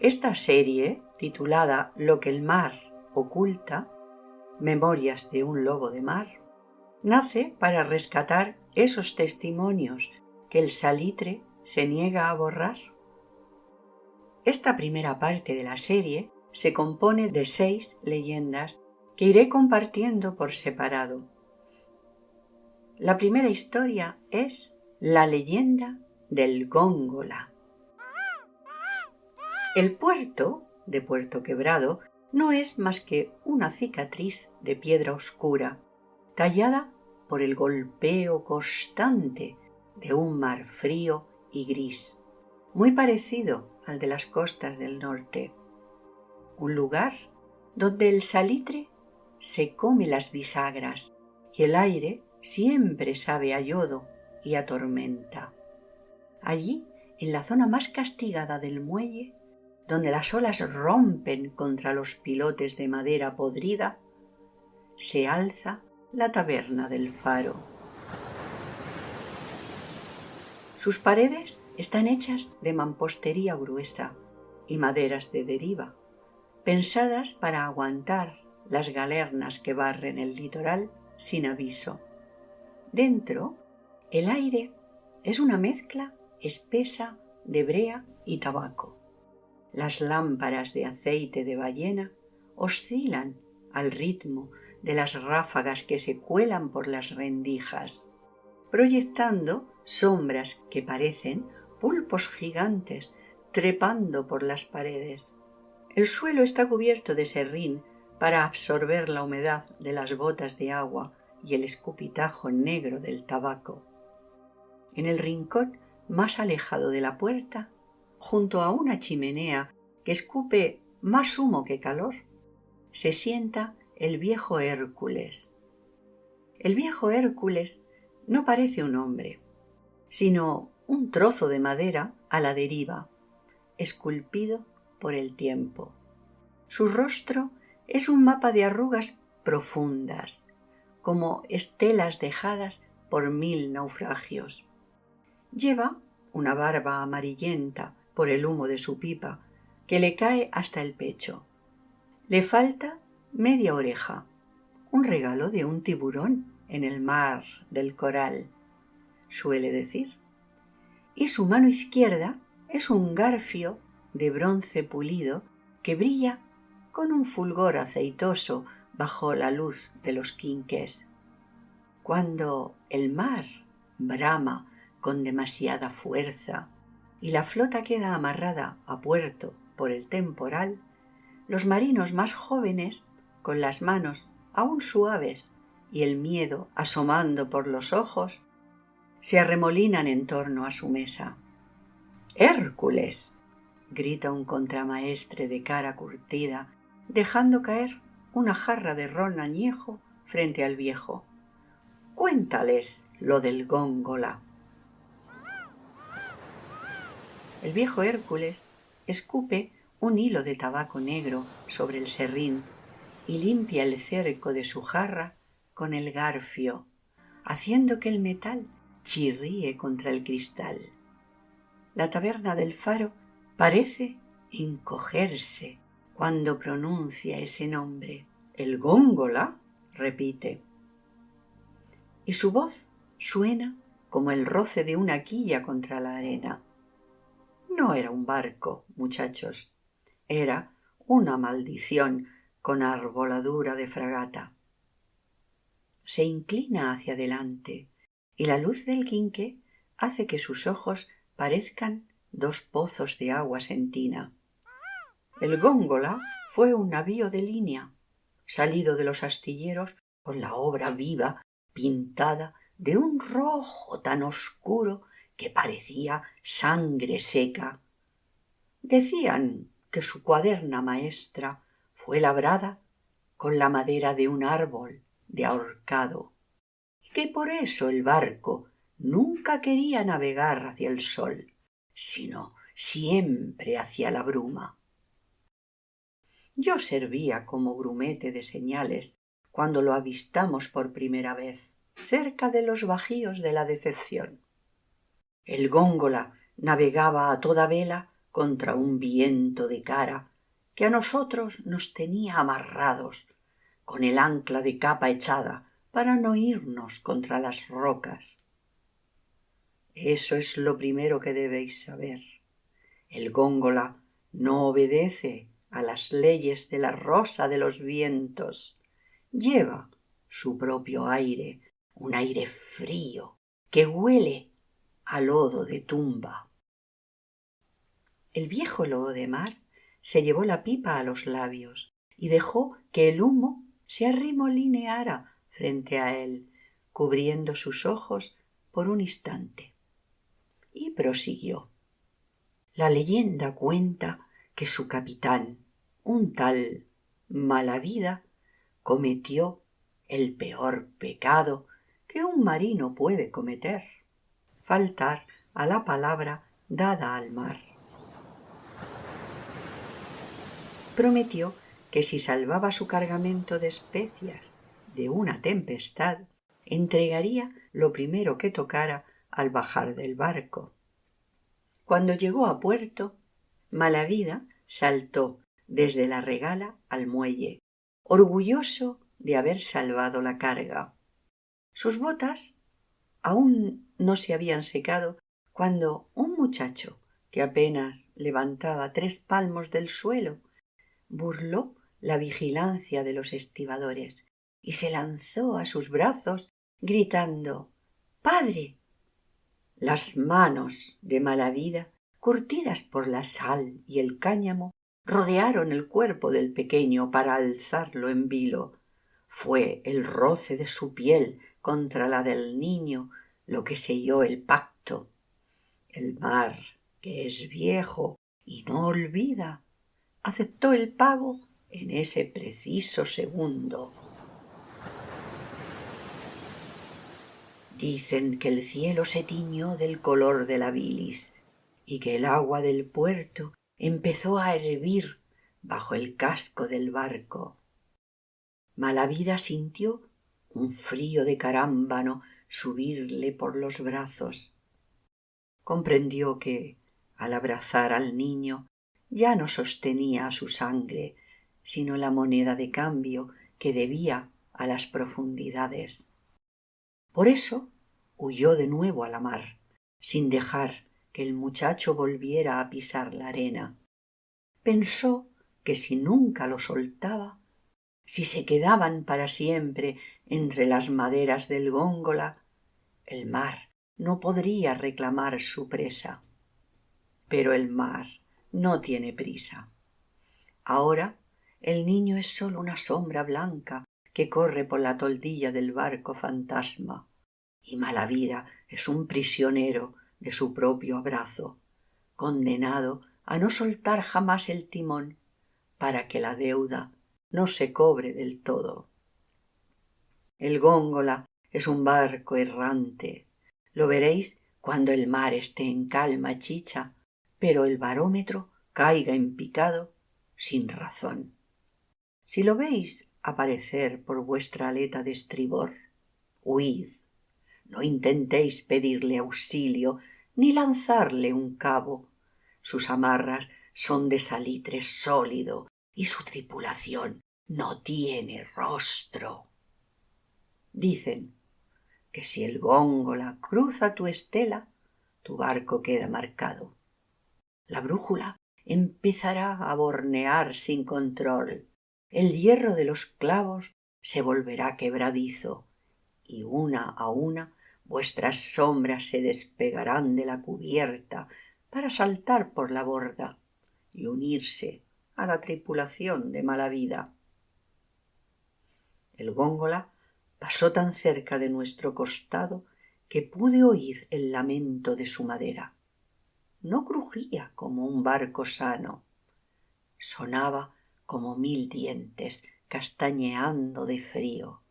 Esta serie, titulada Lo que el mar oculta, Memorias de un lobo de mar, nace para rescatar esos testimonios que el salitre se niega a borrar. Esta primera parte de la serie se compone de 6 leyendas que iré compartiendo por separado. La primera historia es la leyenda del Góngora. El puerto de Puerto Quebrado no es más que una cicatriz de piedra oscura, tallada por el golpeo constante de un mar frío y gris, muy parecido al de las costas del norte. Un lugar donde el salitre se come las bisagras y el aire siempre sabe a yodo y a tormenta. Allí, en la zona más castigada del muelle, donde las olas rompen contra los pilotes de madera podrida, se alza la taberna del Faro. Sus paredes están hechas de mampostería gruesa y maderas de deriva, pensadas para aguantar las galernas que barren el litoral sin aviso. Dentro, el aire es una mezcla espesa de brea y tabaco. Las lámparas de aceite de ballena oscilan al ritmo de las ráfagas que se cuelan por las rendijas, proyectando sombras que parecen pulpos gigantes trepando por las paredes. El suelo está cubierto de serrín para absorber la humedad de las gotas de agua y el escupitajo negro del tabaco. En el rincón más alejado de la puerta, junto a una chimenea que escupe más humo que calor, se sienta el viejo Hércules. El viejo Hércules no parece un hombre, sino un trozo de madera a la deriva, esculpido por el tiempo. Su rostro es un mapa de arrugas profundas, como estelas dejadas por 1000 naufragios. Lleva una barba amarillenta por el humo de su pipa, que le cae hasta el pecho. Le falta media oreja, un regalo de un tiburón en el mar del coral, suele decir. Y su mano izquierda es un garfio de bronce pulido que brilla con un fulgor aceitoso bajo la luz de los quinqués. Cuando el mar brama con demasiada fuerza y la flota queda amarrada a puerto por el temporal, los marinos más jóvenes, con las manos aún suaves y el miedo asomando por los ojos, se arremolinan en torno a su mesa. «¡Hércules!», grita un contramaestre de cara curtida, dejando caer una jarra de ron añejo frente al viejo. «Cuéntales lo del Góngora». El viejo Hércules escupe un hilo de tabaco negro sobre el serrín y limpia el cerco de su jarra con el garfio, haciendo que el metal chirríe contra el cristal. La taberna del Faro parece encogerse cuando pronuncia ese nombre. «¿El Góngora?», repite. Y su voz suena como el roce de una quilla contra la arena. No era un barco, muchachos, era una maldición con arboladura de fragata. Se inclina hacia adelante y la luz del quinqué hace que sus ojos parezcan 2 pozos de agua sentina. El Góngora fue un navío de línea, salido de los astilleros con la obra viva pintada de un rojo tan oscuro que parecía sangre seca. Decían que su cuaderna maestra fue labrada con la madera de un árbol de ahorcado, y que por eso el barco nunca quería navegar hacia el sol, sino siempre hacia la bruma. Yo servía como grumete de señales cuando lo avistamos por primera vez, cerca de los bajíos de la Decepción. El Góngora navegaba a toda vela contra un viento de cara que a nosotros nos tenía amarrados con el ancla de capa echada para no irnos contra las rocas. Eso es lo primero que debéis saber. El góngola no obedece a las leyes de la rosa de los vientos. Lleva su propio aire, un aire frío que huele a lodo de tumba. El viejo lobo de mar se llevó la pipa a los labios y dejó que el humo se arremolineara frente a él, cubriendo sus ojos por un instante. Y prosiguió. La leyenda cuenta que su capitán, un tal Malavida, cometió el peor pecado que un marino puede cometer: faltar a la palabra dada al mar. Prometió que si salvaba su cargamento de especias de una tempestad, entregaría lo primero que tocara al bajar del barco. Cuando llegó a puerto, Malavida saltó desde la regala al muelle, orgulloso de haber salvado la carga. Sus botas aún no se habían secado cuando un muchacho que apenas levantaba 3 palmos del suelo burló la vigilancia de los estibadores y se lanzó a sus brazos gritando: «¡Padre!». Las manos de Malavida, curtidas por la sal y el cáñamo, rodearon el cuerpo del pequeño para alzarlo en vilo. Fue el roce de su piel contra la del niño lo que selló el pacto. El mar, que es viejo y no olvida, aceptó el pago en ese preciso segundo. Dicen que el cielo se tiñó del color de la bilis y que el agua del puerto empezó a hervir bajo el casco del barco. Malavida sintió un frío de carámbano subirle por los brazos. Comprendió que, al abrazar al niño, ya no sostenía a su sangre, sino la moneda de cambio que debía a las profundidades. Por eso huyó de nuevo a la mar, sin dejar que el muchacho volviera a pisar la arena. Pensó que si nunca lo soltaba, si se quedaban para siempre entre las maderas del góngola, el mar no podría reclamar su presa. Pero el mar no tiene prisa. Ahora el niño es solo una sombra blanca que corre por la toldilla del barco fantasma, y Malavida es un prisionero de su propio abrazo, condenado a no soltar jamás el timón para que la deuda no se cobre del todo. El góngola es un barco errante. Lo veréis cuando el mar esté en calma chicha, pero el barómetro caiga en picado sin razón. Si lo veis aparecer por vuestra aleta de estribor, huid. No intentéis pedirle auxilio ni lanzarle un cabo. Sus amarras son de salitre sólido y su tripulación no tiene rostro. Dicen que si el góngola cruza tu estela, tu barco queda marcado. La brújula empezará a bornear sin control. El hierro de los clavos se volverá quebradizo y una a una vuestras sombras se despegarán de la cubierta para saltar por la borda y unirse a la tripulación de Malavida. El góngola pasó tan cerca de nuestro costado que pude oír el lamento de su madera. No crujía como un barco sano, sonaba como 1000 dientes castañeando de frío.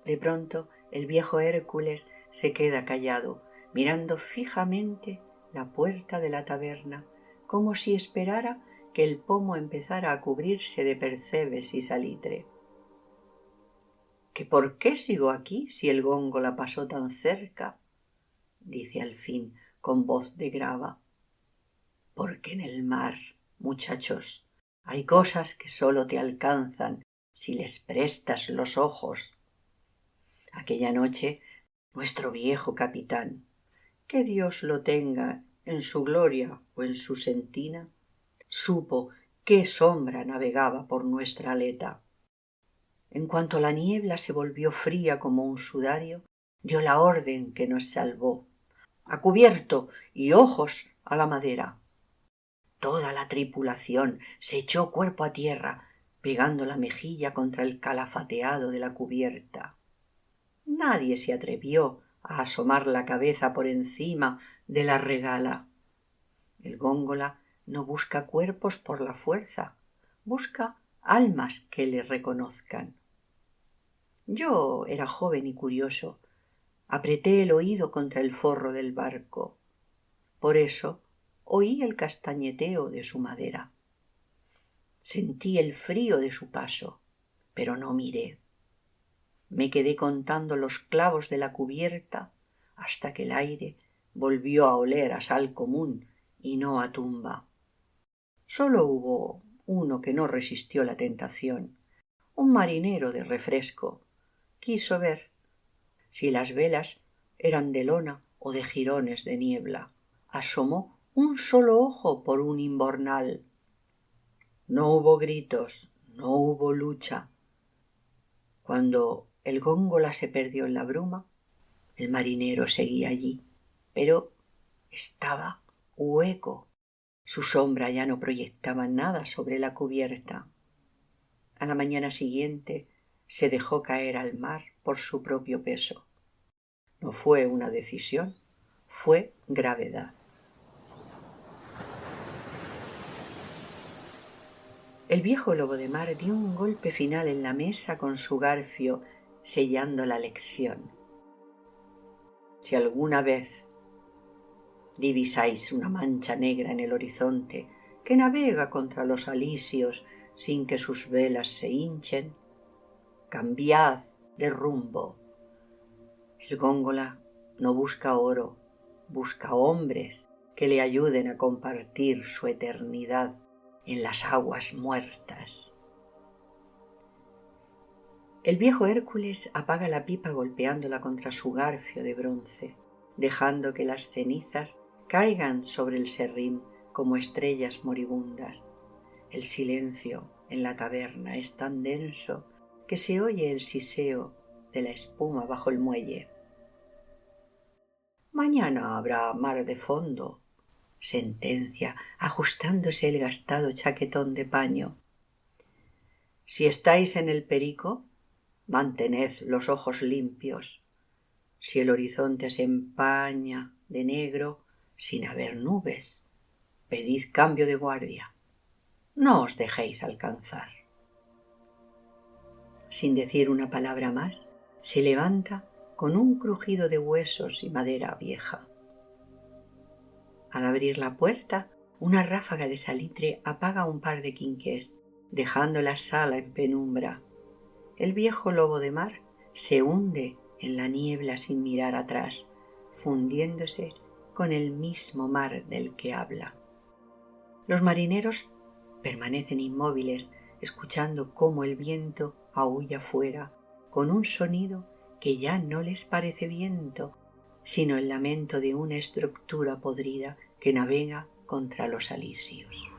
De pronto el viejo Hércules se queda callado, mirando fijamente la puerta de la taberna, como si esperara que el pomo empezara a cubrirse de percebes y salitre. ¿Que por qué sigo aquí si el góngola pasó tan cerca?, dice al fin con voz de grava. porque en el mar, muchachos, hay cosas que sólo te alcanzan si les prestas los ojos. Aquella noche, nuestro viejo capitán, que Dios lo tenga en su gloria o en su sentina, supo qué sombra navegaba por nuestra aleta. En cuanto la niebla se volvió fría como un sudario, dio la orden que nos salvó: a cubierto y ojos a la madera. Toda la tripulación se echó cuerpo a tierra, pegando la mejilla contra el calafateado de la cubierta. Nadie se atrevió a asomar la cabeza por encima de la regala. El góngola no busca cuerpos por la fuerza, busca almas que le reconozcan. Yo era joven y curioso. Apreté el oído contra el forro del barco. Por eso oí el castañeteo de su madera. Sentí el frío de su paso, pero no miré. Me quedé contando los clavos de la cubierta hasta que el aire volvió a oler a sal común y no a tumba. Solo hubo uno que no resistió la tentación, un marinero de refresco. Quiso ver si las velas eran de lona o de jirones de niebla. Asomó un solo ojo por un imbornal. No hubo gritos, no hubo lucha. Cuando el góngola se perdió en la bruma, el marinero seguía allí, pero estaba hueco. Su sombra ya no proyectaba nada sobre la cubierta. A la mañana siguiente se dejó caer al mar por su propio peso. No fue una decisión, fue gravedad. El viejo lobo de mar dio un golpe final en la mesa con su garfio, sellando la lección. Si alguna vez divisáis una mancha negra en el horizonte que navega contra los alisios sin que sus velas se hinchen, cambiad de rumbo. El góngola no busca oro, busca hombres que le ayuden a compartir su eternidad en las aguas muertas. El viejo Hércules apaga la pipa golpeándola contra su garfio de bronce, dejando que las cenizas caigan sobre el serrín como estrellas moribundas. El silencio en la taberna es tan denso que se oye el siseo de la espuma bajo el muelle. Mañana habrá mar de fondo, sentencia, ajustándose el gastado chaquetón de paño. Si estáis en el Perico, mantened los ojos limpios. Si el horizonte se empaña de negro sin haber nubes, pedid cambio de guardia. No os dejéis alcanzar. Sin decir una palabra más, se levanta con un crujido de huesos y madera vieja. Al abrir la puerta, una ráfaga de salitre apaga un par de quinqués, dejando la sala en penumbra. El viejo lobo de mar se hunde en la niebla sin mirar atrás, fundiéndose con el mismo mar del que habla. Los marineros permanecen inmóviles, escuchando cómo el viento aúlla fuera, con un sonido que ya no les parece viento, sino el lamento de una estructura podrida que navega contra los alisios.